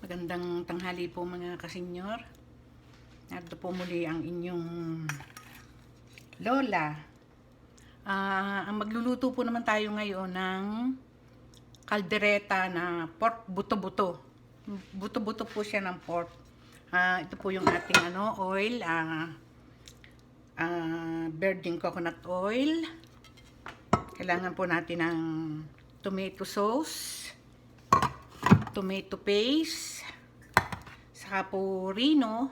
Magandang tanghali po mga kasenyor. Narito po muli ang inyong Lola. Ang magluluto po naman tayo ngayon ng kaldereta na pork buto-buto. Buto-buto po siya ng pork. Ito po yung ating oil, virgin coconut oil. Kailangan po natin ng tomato sauce, tomato paste, saka po rino,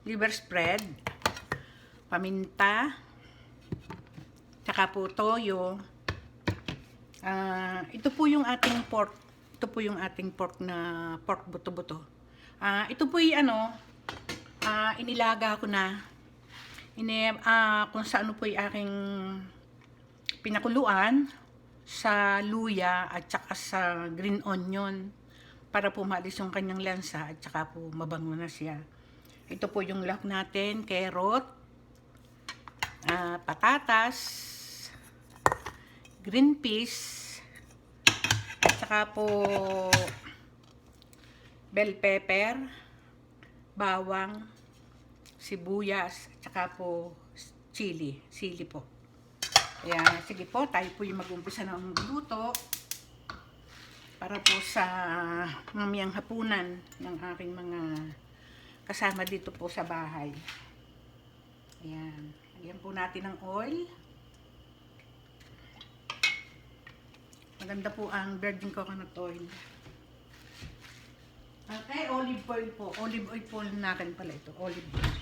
liver spread, paminta, saka po toyo. Ito po yung ating pork. Ito po yung ating pork na pork buto-buto. Ito po yung inilaga ko na. Kung saan po yung aking pinakuluan sa luya at saka sa green onion para po maalis yung kanyang lansa at saka po mabango na siya. Ito po yung lahok natin, carrot, patatas, green peas, at saka po bell pepper, bawang, sibuyas, at saka po sili po. Kaya sige po, tayo po yung mag-umpisa ng luto para po sa mamayang hapunan ng aking mga kasama dito po sa bahay. Ayan. Lagyan po natin ng oil. Maganda po ang virgin coconut oil. Okay, olive oil po. Olive oil po natin pala ito. Olive oil.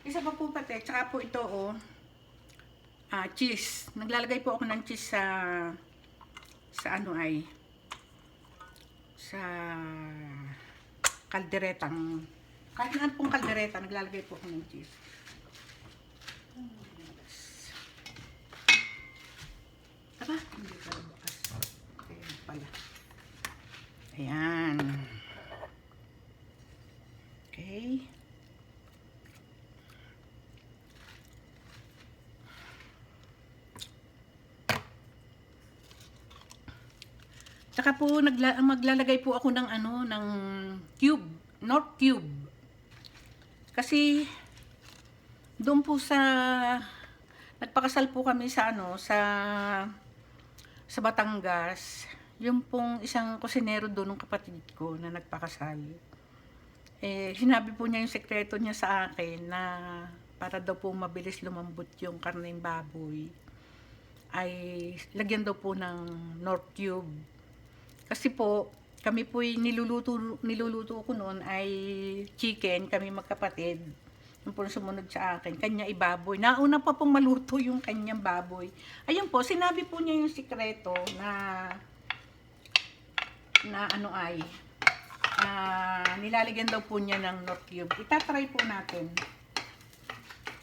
Isa pa po pati. Tsaka po ito cheese. Naglalagay po ako ng cheese sa kalderetang, kahit na pong kaldereta, naglalagay po ako ng cheese. Aba, hindi pala bukas. Ayan pala. Ayan. Okay. Saka po maglalagay po ako ng ng cube, North cube. Kasi doon po sa nagpakasal po kami sa sa Batangas, yung pong isang kusinero doon ng kapatid ko na nagpakasal. Sinabi po niya yung sekreto niya sa akin na para daw po mabilis lumambot yung karneng baboy ay lagyan daw po ng North cube. Kasi po, kami po niluluto ko noon ay chicken, kami magkapatid. Yung po sumunod sa akin, kanya ibaboy. Nauna pa pong maluto yung kanyang baboy. Ayun po, sinabi po niya yung sikreto na nilalagyan daw po niya ng North cube. Itatry po natin.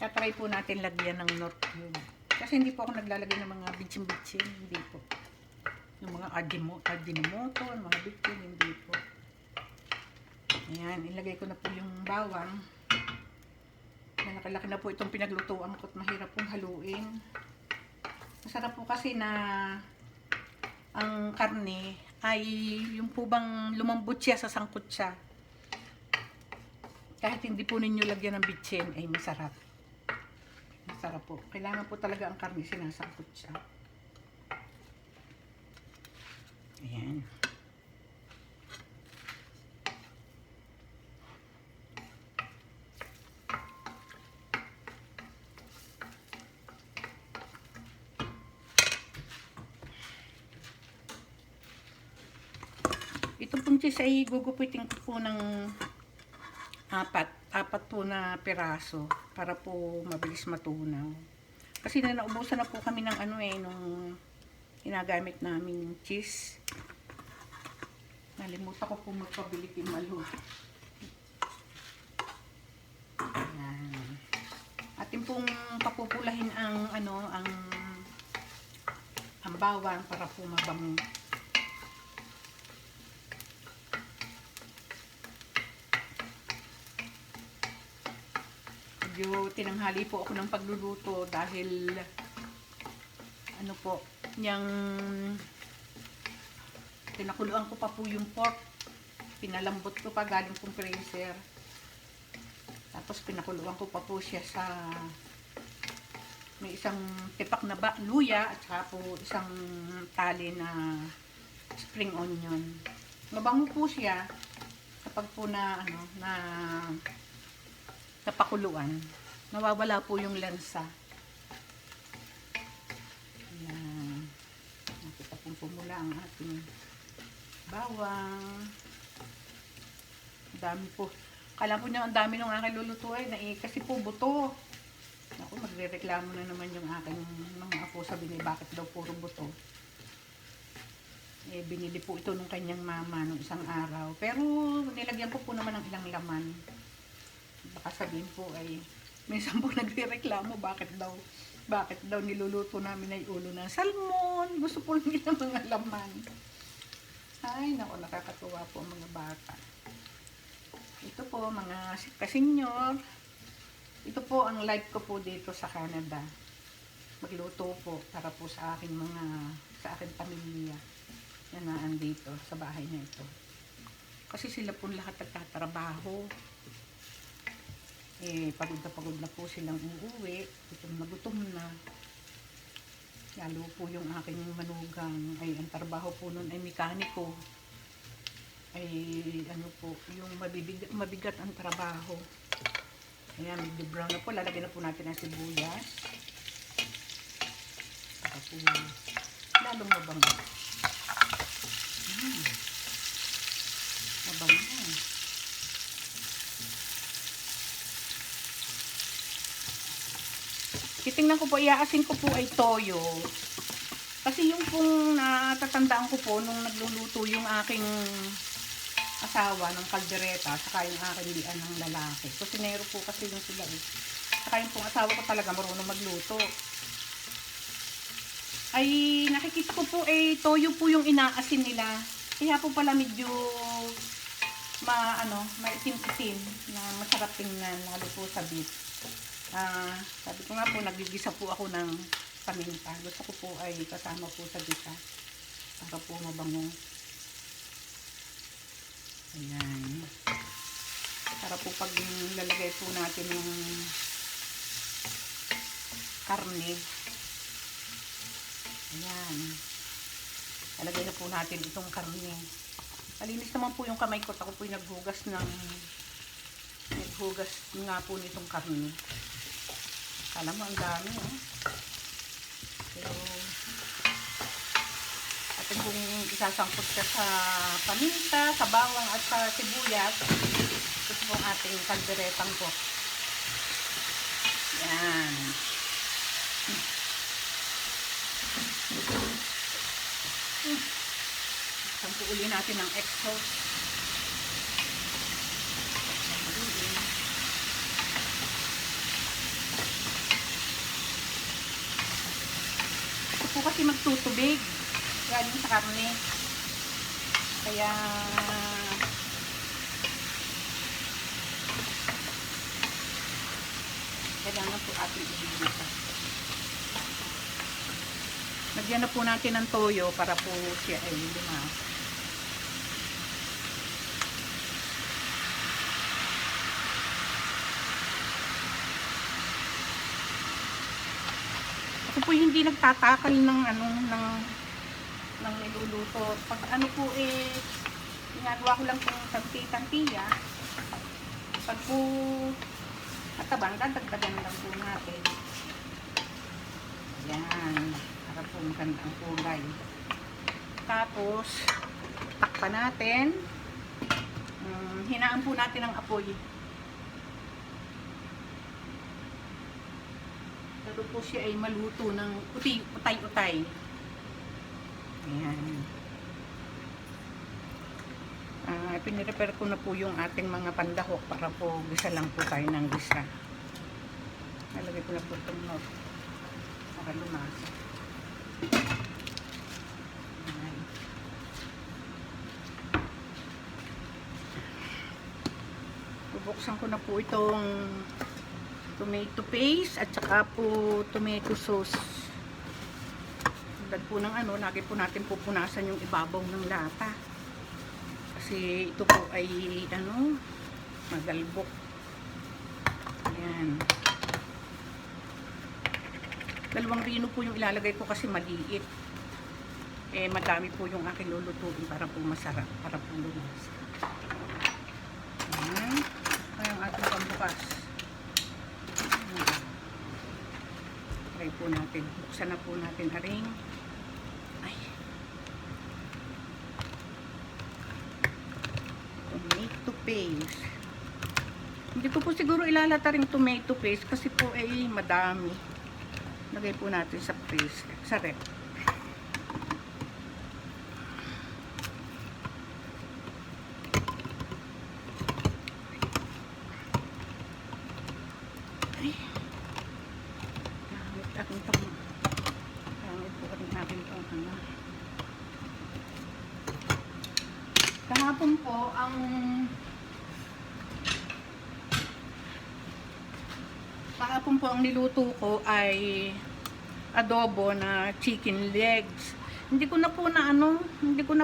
Itatry po natin lagyan ng North cube. Kasi hindi po ako naglalagay ng mga bitchin-bitchin, hindi po. Yung mga ajinomoto, mga bitchin, hindi po. Ayan, ilagay ko na po yung bawang. Malaki-laki na po itong pinaglutuan ko at mahirap pong haluin. Masarap po kasi na ang karne ay yung po bang lumambot siya sa sangkot siya. Kahit hindi po ninyo lagyan ng bitchin, ay masarap. Masarap po. Kailangan po talaga ang karne sinasangkot siya. Ayan. Ito pong cheese ay gugupitin ko po ng apat po na piraso para po mabilis matunaw. Kasi naubusan na po kami ng nung ginagamit namin yung cheese. Nalimutan ko po magpabili timalo. Ayan. Atin pong papupulahin ang bawang para po mabango. Medyo tinanghali po ako ng pagluluto dahil ano po, Yang pinakuluan ko pa po yung pork. Pinalambot ko pa galing pong freezer. Tapos pinakuluan ko pa po siya sa may isang tipak na luya at saka po isang tali na spring onion. Mabango po siya kapag po na napakuluan. Nawawala po yung lansa. Ayan. Nakita pong pumula ang ating bawang. Dami po. Kala po niya ang dami ng aking lulutuin kasi po buto. Ako, magre-reklamo na naman yung aking mga apo, sabi niya bakit daw puro buto. Binili po ito nung kanyang mama nung isang araw. Pero nilagyan ko po naman ng ilang laman. Baka sabihin po ay minsan po nagre-reklamo bakit daw niluluto namin ay ulo ng salmon. Gusto po nila mga laman. Ay, naku, nakakatuwa po ang mga bata. Ito po, mga kasenyor. Ito po ang life ko po dito sa Canada. Magluto po para po sa aking pamilya na naandito sa bahay na ito. Kasi sila po lahat nagtatrabaho. Pagod na po silang uuwi. Gutom na. Lalo po yung aking manugang ang trabaho po nun ay mekaniko. Yung mabigat ang trabaho. Ayan, medyo brown na po. Lalagyan na po natin ang sibuyas. Saka po, lalong mabango. Mabango. Titingnan ko po, iaasin ko po ay toyo. Kasi yung pong natatandaan ko po nung nagluluto yung aking asawa ng kaldereta, saka yung aking lian ng lalaki. Kusinero po kasi yung sila Saka yung pong asawa ko talaga marunong magluto. Ay nakikita ko po toyo po yung inaasin nila. Kaya po pala medyo maitim-itim na masarap tingnan lalo po sa beef. Sabi ko nga po, nagigisa po ako ng paminta. Gusto ko po ay kasama po sa gisa para po mabango. Ayan. Para po pag lalagay po natin yung karne. Ayan. Lalagay na po natin itong karne. Malinis naman po yung kamay ko. Ako po yung naghugas nga po nitong karne. Alam mo, ang dami, Pero, atin kung isasangkot ka sa paminta, sa bawang at sa sibuyas, ito pong ating kalderetang po. Yan. Sampo uli natin ang exhaust. Ito po kasi magtutubig galing sa karne. Kaya kailangan po ating ibigita. Lagyan na po natin ng toyo para po siya ay lumas. Ako po hindi nagtatakal ng niluluto. Pag ginagawa ko lang po tanti-tantiya. Pag po matabang, dadagdagan lang po natin. Yan. Para po maganda ang kulay. Tapos, takpan natin. Hinaan po natin ang apoy. Pero po siya ay maluto ng utay-utay. Ayan. Pinirepare ko na po yung ating mga pandahok para po gisa lang po tayo ng gisa. Nalagay ko na po itong note para lumasa. Ayan. Bubuksan ko na po itong tomato paste at saka po tomato sauce. tulad po ng ano, lagi po natin pupunasan yung ibabaw ng lata. Kasi ito po ay ano, magalbok. Ayan. Dalawang rino po yung ilalagay ko kasi maliit. Eh, madami po yung aking lulutuin para po masarap, para po lumas. Ayan. Ay, ang ating pambukas. Try po natin. Buksan na po natin aring. Ay. Tomato paste. Hindi ko po siguro ilalata ring tomato paste kasi po ay madami. Lagay po natin sa paste, sa rep. Ay. Gamit po rin natin itong ano. Kahapon po ang niluto ko ay adobo na chicken legs. Hindi ko na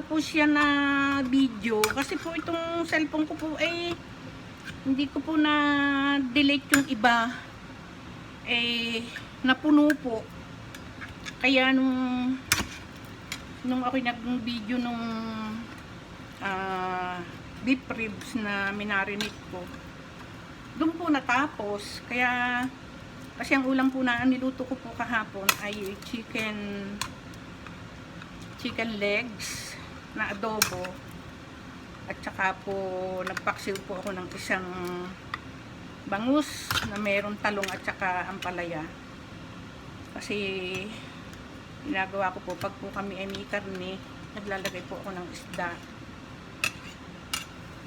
po siya na video kasi po itong cellphone ko po ay hindi ko po na delete yung iba, eh napuno po. Kaya nung ako nag-video nung beef ribs na minarinate ko, doon po natapos. Kaya kasi ang ulam po na niluto ko po kahapon ay chicken legs na adobo, at saka po nagpaksiw po ako ng isang bangus na mayroong talong at saka ampalaya. Kasi ginagawa ko po pag po kami ay may karne, naglalagay po ako ng isda.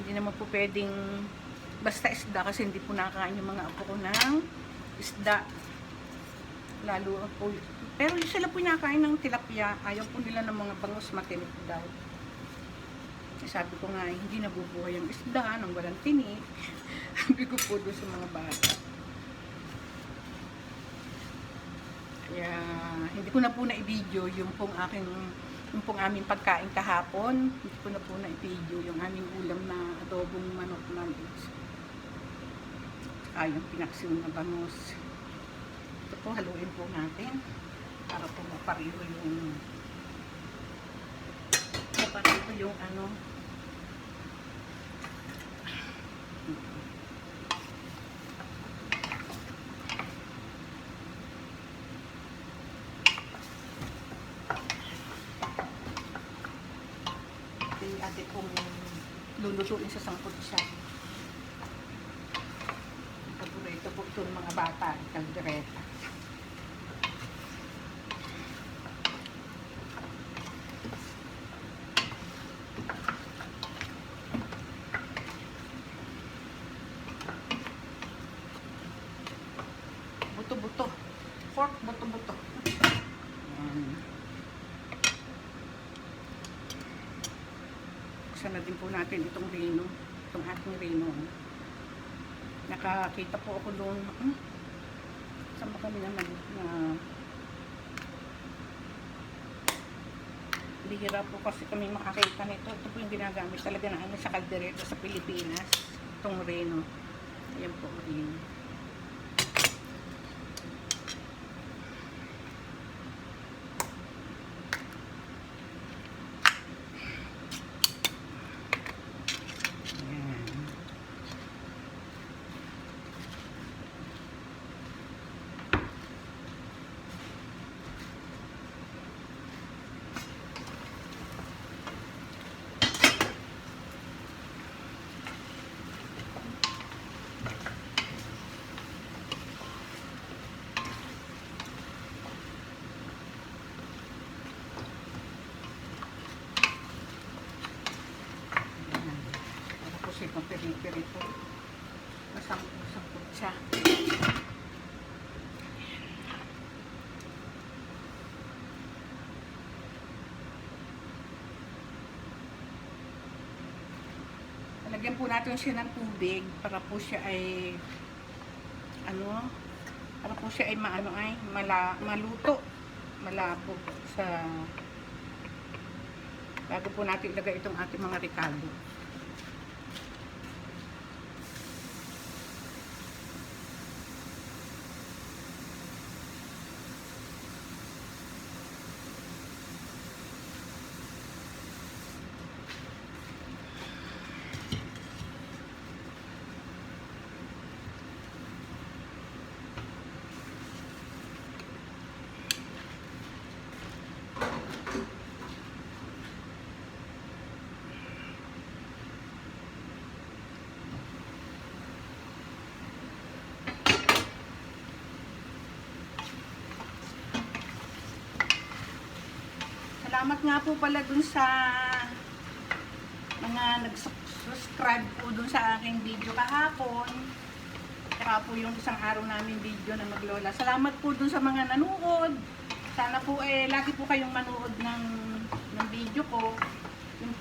Hindi naman po pwedeng basta isda kasi hindi po nakakain yung mga apo ko ng isda. Lalo po, pero sila po nakain ng tilapia. Ayaw po nila ng mga bangus, matinik daw. Sabi ko nga, hindi nabubuhay ang isda nang walang tinik. Sabi ko po doon sa mga bata. Kaya hindi ko na po na-video yung pong aming pagkain kahapon. Hindi ko na po na-video yung aming ulam na adobong manok na legs. Yung pinaksiw na bangus. Ito po, haluin po natin para po mapariho yung ano. Ate kong lulutuin sa sangkot siya. Paborito po ito ng mga bata, kaldereta. Buto-buto. Pork buto-buto. Buksan na din po natin itong reno. Itong ating reno. Nakakita po ako doon. Saan ba kami naman na bihira po kasi kami makakita nito. Ito po yung ginagamit talaga na sa kaldereta sa Pilipinas. Itong reno. Ayan po reno. Peri-peri po. Masangkot siya. Lagyan po natin siya ng tubig para po siya ay maluto. malabo sa bago po natin ilagay itong ating mga ricado. Salamat nga po pala dun sa mga nag-subscribe po dun sa aking video kahapon. Saka po yung isang araw namin video na maglola. Salamat po dun sa mga nanood. Sana po lagi po kayong manood ng video ko. Yung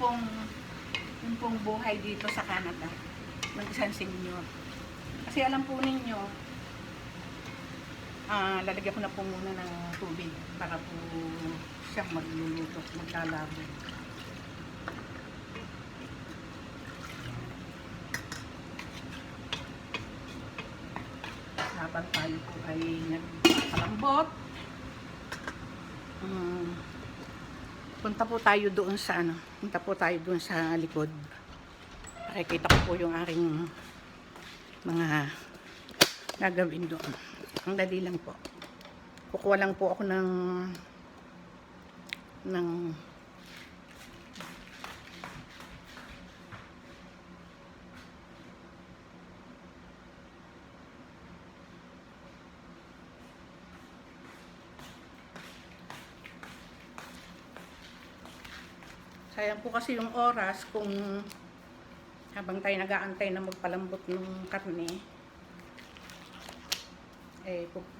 pong buhay dito sa Canada. Ng isang senior. Kasi alam po ninyo, lalagyan ko na po muna ng tubig para po siyang magluluto, maglalabo. Habang tayo po ay nagpapalambot, punta po tayo doon sa punta po tayo doon sa likod. Pakikita ko po yung aking mga gagawin doon. Ang dali lang po. Kukuha lang po ako ng sayang po kasi yung oras kung habang tayo nag-aantay na magpalambot ng karne.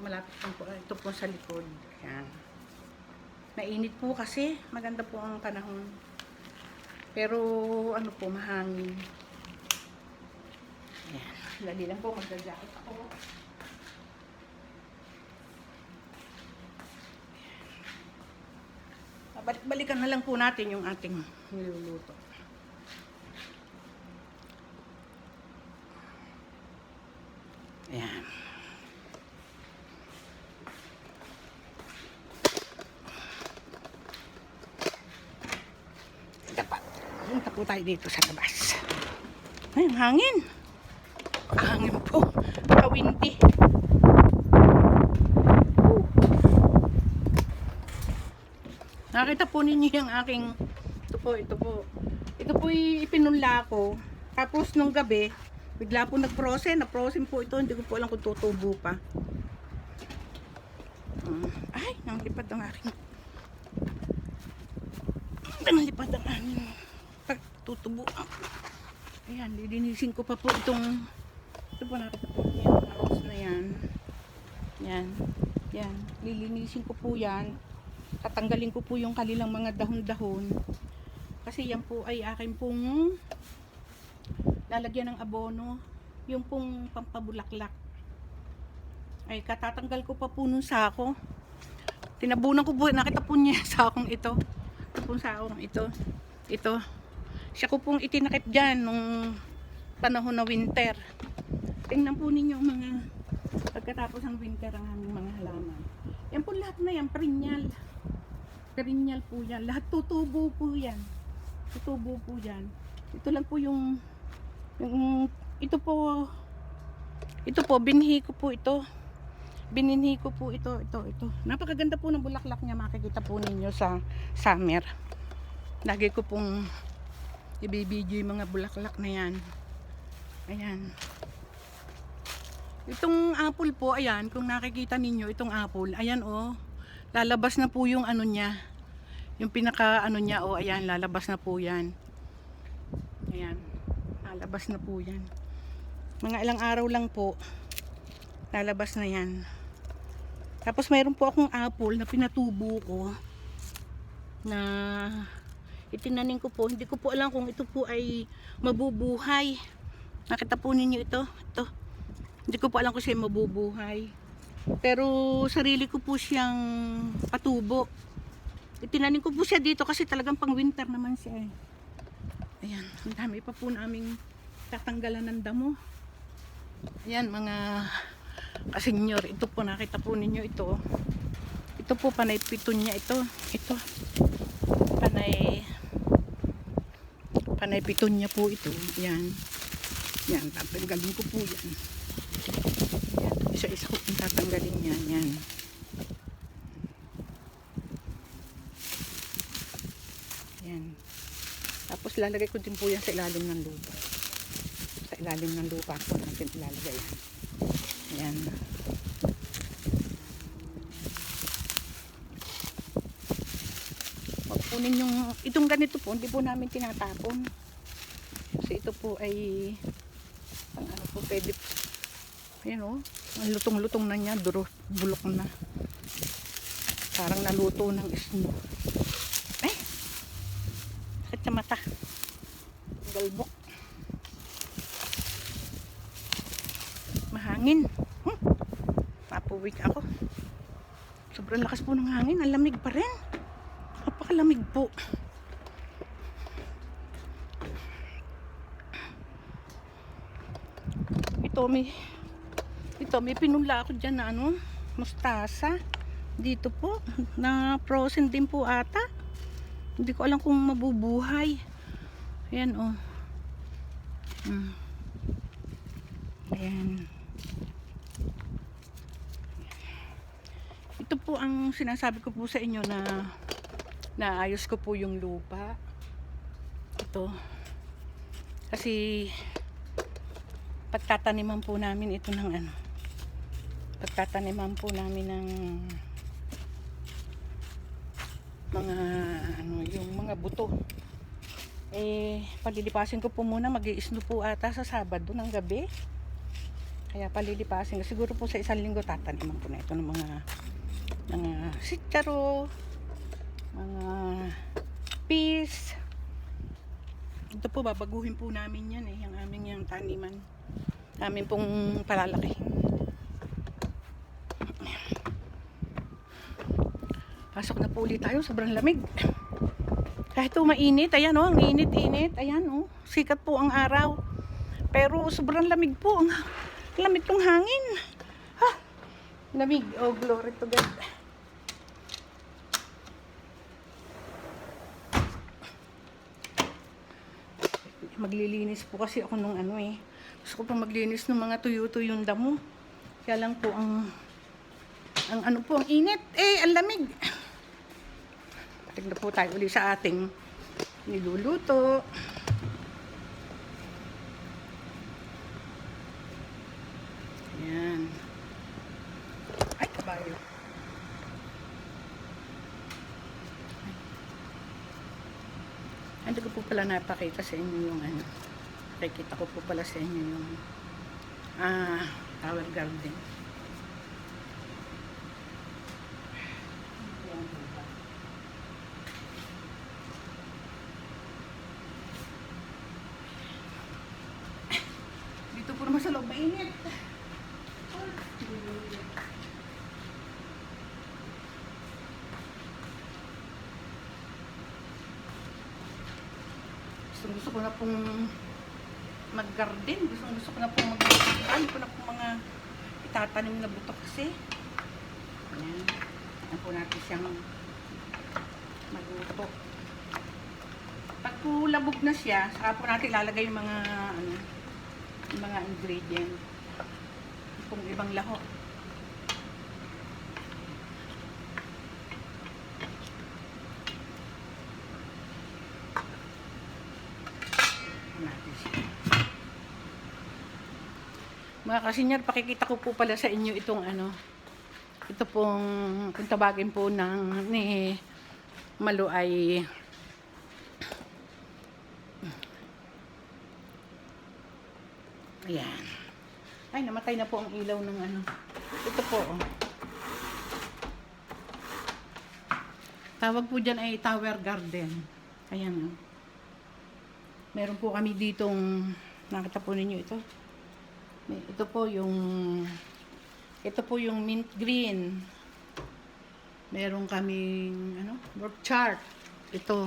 Malapit lang po ito po sa likod. Yan. Mainit po kasi, maganda po ang panahon. Pero ano po, mahangin. Ayan, dali lang po, magda-jacket ako. Balik-balikan na lang po natin yung ating niluluto. Ayan. Punta po tayo dito sa labas. Ay, ang hangin. Hangin po. Kawindi. Nakita po ninyo yung aking ito po. Ito po ipinunla ko. Tapos nung gabi, bigla po nag-frozen po ito. Hindi ko po alam kung tutubo pa. Ay, nanglipad ang aking tutubo. Ayan, lilinisin ko pa po ito po, nakita po yan, rose na yan. Yan, lilinisin ko po yan. Tatanggalin ko po yung kanilang mga dahon-dahon. Kasi yan po ay akin pong lalagyan ng abono. Yung pong pampabulaklak. Ay, katatanggal ko pa po nung sako. Tinabunan ko po, nakita po niya sa sakong ito. Ito pong sakong ito. Siya ko pong itinakip dyan nung panahon na winter. Tingnan po ninyo mga pagkatapos ng winter ang aming mga halaman. Yan po lahat na yan, perennial. Perennial po yan. Lahat tutubo po yan. Tutubo po yan. Ito lang po yung ito po, binhi ko po ito. Bininhi ko po ito. Napakaganda po ng bulaklak niya, makikita po ninyo sa summer. Lagi ko pong ibibidyo yung mga bulaklak na yan. Ayan. Itong apple po, ayan, kung nakikita ninyo itong apple, ayan lalabas na po yung ano niya. Yung pinaka ano niya, ayan, lalabas na po yan. Ayan. Lalabas na po yan. Mga ilang araw lang po, lalabas na yan. Tapos mayroon po akong apple na pinatubo ko na itinanim ko po. Hindi ko po alam kung ito po ay mabubuhay. Nakita po ninyo ito. Hindi ko po alam kung siya mabubuhay. Pero sarili ko po siyang patubo. Itinanim ko po siya dito kasi talagang pang winter naman siya eh. Ayan, ang dami pa po naming tatanggalan ng damo. Ayan mga kasenyor, ito po nakita po ninyo ito. Ito po panay pitunya ito. Ito. Panay pitunya po ito. Ayan. Yan, tatanggalin ko po yan. Yan, isa-isa ko pong tatanggalin yan. Yan. Yan. Tapos lalagay ko din po yan sa ilalim ng lupa. Sa ilalim ng lupa po natin ilalagay yan. Yan. Kunin yung, itong ganito po, hindi po namin tinatapon. Kasi ito po ay, ang ano po, pwede, ayan o, ang lutong-lutong na niya, bulok na. Parang naluto ng isno. Ay! Sakit sa mata. Galbok. Mahangin. Papuwik ako. Sobrang lakas po ng hangin, ang lamig pa rin. Napakalamig po. Ito may pinula ako dyan na ano, mustasa. Dito po, na frozen din po ata. Hindi ko alam kung mabubuhay. Ayan oh. Ayan. Ito po ang sinasabi ko po sa inyo na naayos ko po yung lupa. Ito. Kasi pagtataniman po namin ito ng ano. Pagtataniman po namin ng mga ano, yung mga buto. Eh, palilipasin ko po muna, mag-i-snow po ata sa Sabado ng gabi. Kaya palilipasin ko. Siguro po sa isang linggo tataniman ko na ito ng mga sitsaro, mga peas. Ito po babaguhin po namin yan eh, yung aming yung taniman namin pong palalaki. Pasok na po ulit tayo, sobrang lamig kahit po mainit. Ayan o, ang init-init. Ayan o, sikat po ang araw pero sobrang lamig po, ang lamig ng hangin. Ha, lamig. Oh, glory to God. Maglilinis po kasi ako nung ano eh. Gusto ko pa maglinis ng mga tuyo-tuyong damo. Kaya lang po ang ano po, ang init. Eh, ang lamig. Patig na po tayo ulit sa ating niluluto. Ayan. Ay, kabayo. Hindi ko po pala napakita sa inyo yung ano. Nakikita ko po pala sa inyo yung flower garden. Dito po naman sa loob mainit. Gusto ko na pong mag-garden. Gusto ko na pong mag-garden. Ko na pong mga itatanim na buto kasi. Ayan. Ayan po natin siyang magluto. Pag po labog na siya, saka po natin lalagay yung mga ano, yung mga ingredient. Yung pong ibang laho. Mga kasenyor, pakikita ko po pala sa inyo itong ano, ito pong kung tabagin po ng ni Malu ay ayan. Ay, namatay na po ang ilaw ng ano. Ito po oh. Tawag po dyan ay tower garden. Ayan oh. Meron po kami ditong, nakita po ninyo ito. Ito po yung Ito po yung mint green. Meron kaming birth chart. Ito.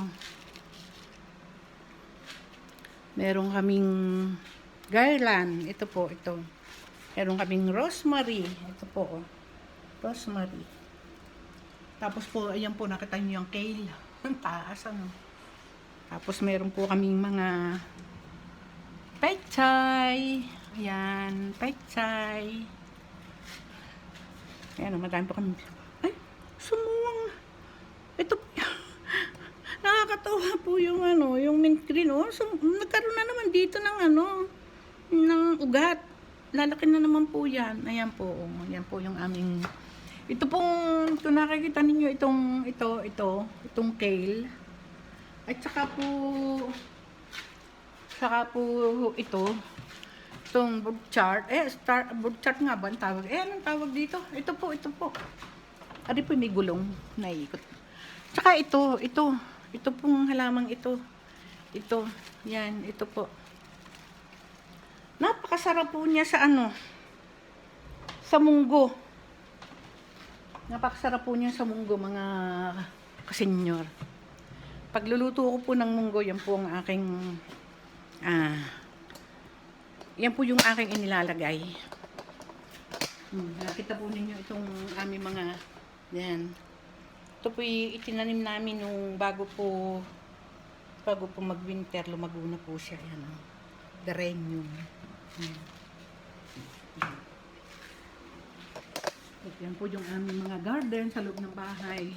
Meron kaming garland. Ito po, ito. Meron kaming rosemary. Ito po, oh. Rosemary. Tapos po, ayan po, nakita niyo yung kale. Ang taas, ano. Tapos meron po kaming mga pechay. Ayan, pechay. Ayan, madami po kami. Ay, sumuwang. Ito po. Nakakatawa po yung yung mint green. Oh, so, nagkaroon na naman dito ng ng ugat. Lalaki na naman po yan. Ayan po. Oh, ayan po yung aming. Ito pong, kung nakikita ninyo itong kale. At saka po itong bird chart. Bird chart nga ba ang tawag? Anong tawag dito? Ito po. Ari po may gulong na ikot. Tsaka ito pong halamang ito. Yan, ito po. Napakasarap po niya sa sa munggo. Napakasarap po niya sa munggo, mga kasenyor. Pagluluto ko po ng munggo, yan po ang aking yan po yung aking inilalagay. Nakita po ninyo itong aming mga yan. Ito po itinanim namin nung bago po mag-winter, lumago na po siya. Yan, geranium. Yan po yung aming mga garden sa loob ng bahay.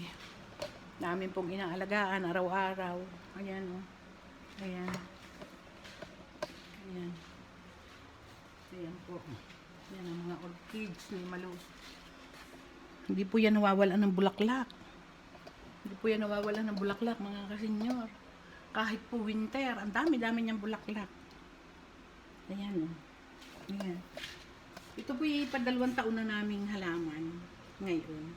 Namin pong inaalagaan araw-araw. Ayan, oh. Ayan. Ayan. Ayan po. Yan ang mga orchids ni Malu. Hindi po yan nawawalan ng bulaklak. Mga kasenyor. Kahit po winter, ang dami-dami niyang bulaklak. Ayan, oh. Ayan. Ito po yung padalawang taon na naming halaman ngayon.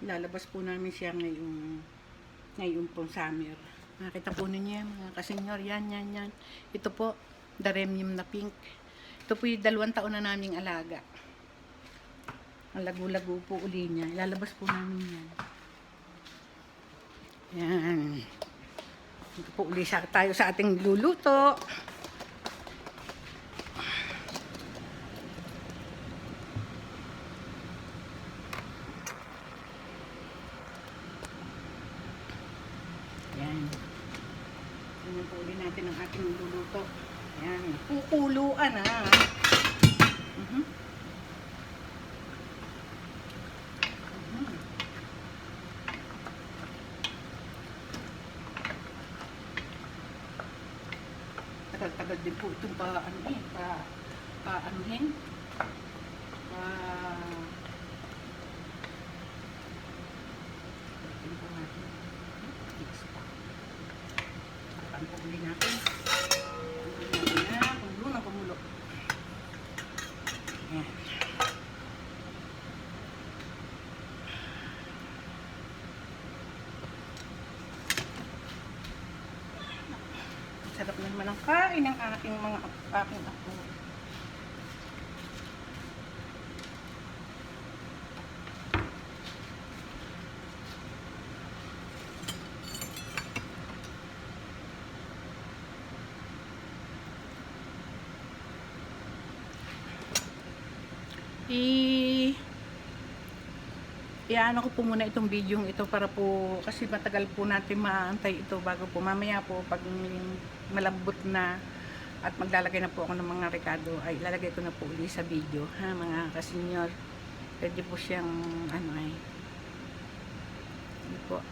Lalabas po namin siya ngayon po summer. Nakita po ninyo yan, mga kasenyor. Yan. Ito po, geranium na pink. Ito po yung 2 taon na naming alaga. Ang lago-lago po uli niya. Ilalabas po namin yan. Yan. Ito po uli tayo sa ating luluto. Yan. Tingnan po ulit natin ang ating luluto. Yan. Kukuluan Tagal-tagal din po itong paanuhin. Tapan po ulit natin. Kumulo. Ayan. Sarap naman ang kain ng aking apo. Iano ko po muna itong video ito para po, kasi matagal po natin maantay ito bago po mamaya po pag malambot na at maglalagay na po ako ng mga rekado ay ilalagay ko na po ulit sa video, ha mga kasenyor. Pwede po siyang ano po.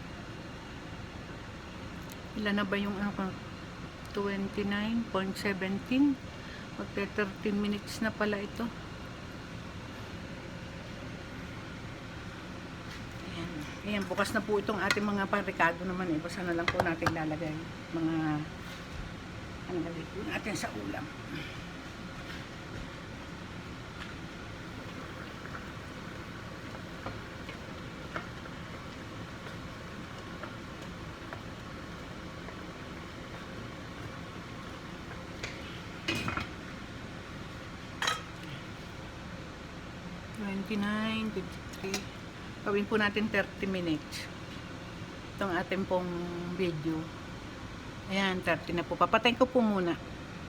Ilan na ba yung 29.17, magte 13 minutes na pala ito. Ayan, bukas na po itong ating mga panrekado naman basta na lang po natin lalagay mga lagay po natin sa ulam. 29, 23. Gawin po natin 30 minutes. Itong ating pong video. Ayan, 30 na po. Papatayin ko po muna.